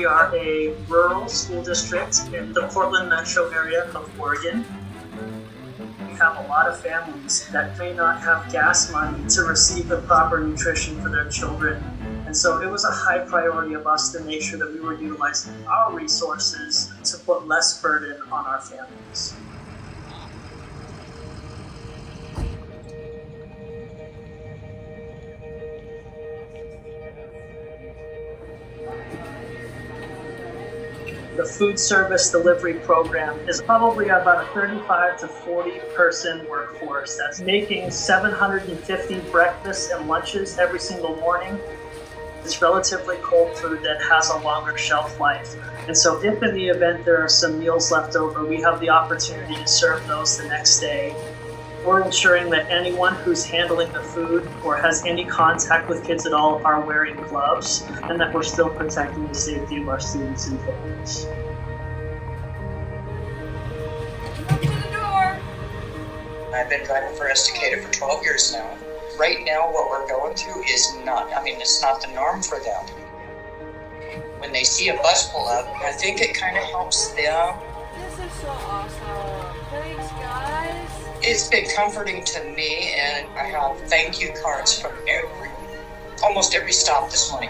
We are a rural school district in the Portland metro area of Oregon. We have a lot of families that may not have gas money to receive the proper nutrition for their children. And so it was a high priority of us to make sure that we were utilizing our resources to put less burden on our families. The food service delivery program is probably about a 35 to 40 person workforce that's making 750 breakfasts and lunches every single morning. It's relatively cold food that has a longer shelf life. And so if in the event there are some meals left over, we have the opportunity to serve those the next day. We're ensuring that anyone who's handling the food or has any contact with kids at all are wearing gloves, and that we're still protecting the safety of our students and families. I've been driving for Esticated for 12 years now. Right now, what we're going through is it's not the norm for them. When they see a bus pull up, I think it kind of helps them. This is so awesome. Thanks, guys. It's been comforting to me, and I have thank you cards from almost every stop this morning.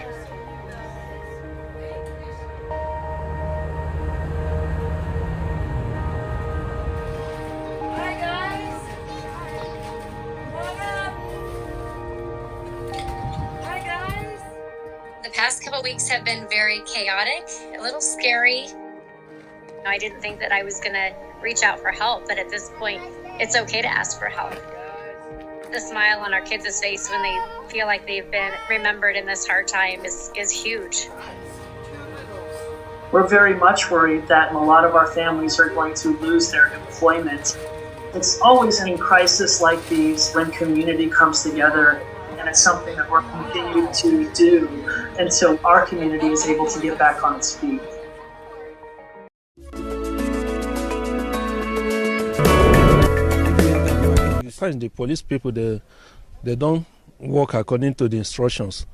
Hi, guys. What up? Hi, guys. The past couple weeks have been very chaotic, a little scary. I didn't think that I was going to reach out for help, but at this point, it's okay to ask for help. The smile on our kids' face when they feel like they've been remembered in this hard time is huge. We're very much worried that a lot of our families are going to lose their employment. It's always in crisis like these when community comes together, and it's something that we're continuing to do until our community is able to get back on its feet. The police people, they don't work according to the instructions.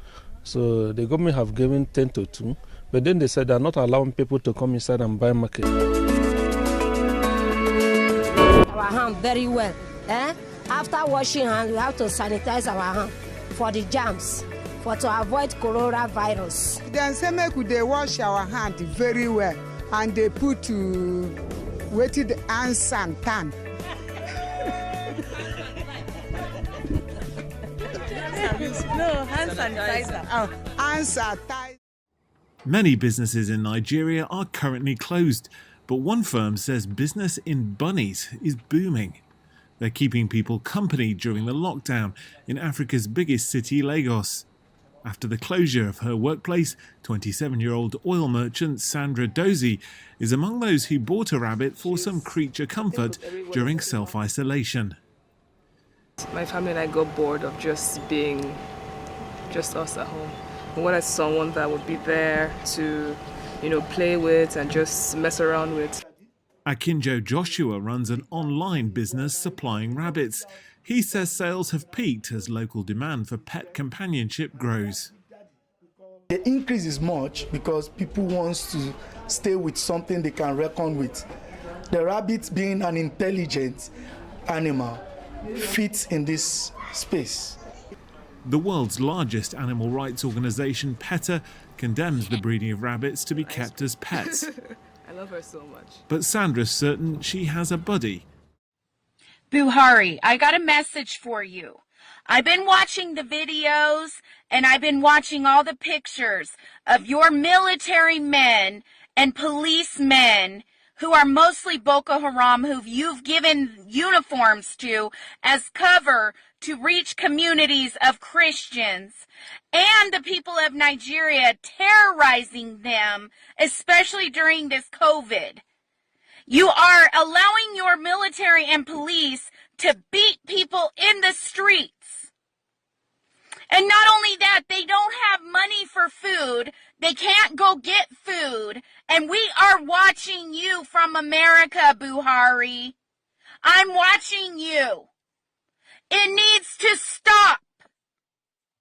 So the government have given 10 to 2, but then they said they're not allowing people to come inside and buy market. Our hand very well. After washing hands, we have to sanitize our hand for the germs, to avoid coronavirus. Then say make they wash our hand very well, and they put wetted hand sanitizer. No, hand sanitizer. Oh, hand sanitizer. Many businesses in Nigeria are currently closed, but one firm says business in bunnies is booming. They're keeping people company during the lockdown in Africa's biggest city, Lagos. After the closure of her workplace, 27-year-old oil merchant Sandra Dozie is among those who bought a rabbit for some creature comfort during self-isolation. My family and I got bored of just being just us at home. We wanted someone that would be there to, play with and just mess around with. Akinjo Joshua runs an online business supplying rabbits. He says sales have peaked as local demand for pet companionship grows. The increase is much because people want to stay with something they can reckon with. The rabbit, being an intelligent animal, fits in this space. The world's largest animal rights organization, PETA, condemns the breeding of rabbits to be kept as pets. I love her so much. But Sandra's certain she has a buddy. Buhari, I got a message for you. I've been watching the videos and I've been watching all the pictures of your military men and policemen who are mostly Boko Haram, who you've given uniforms to as cover to reach communities of Christians, and the people of Nigeria, terrorizing them, especially during this COVID. You are allowing your military and police to beat people in the streets. And not only that, they don't have money for food. They can't go get food. And we are watching you from America, Buhari. I'm watching you. It needs to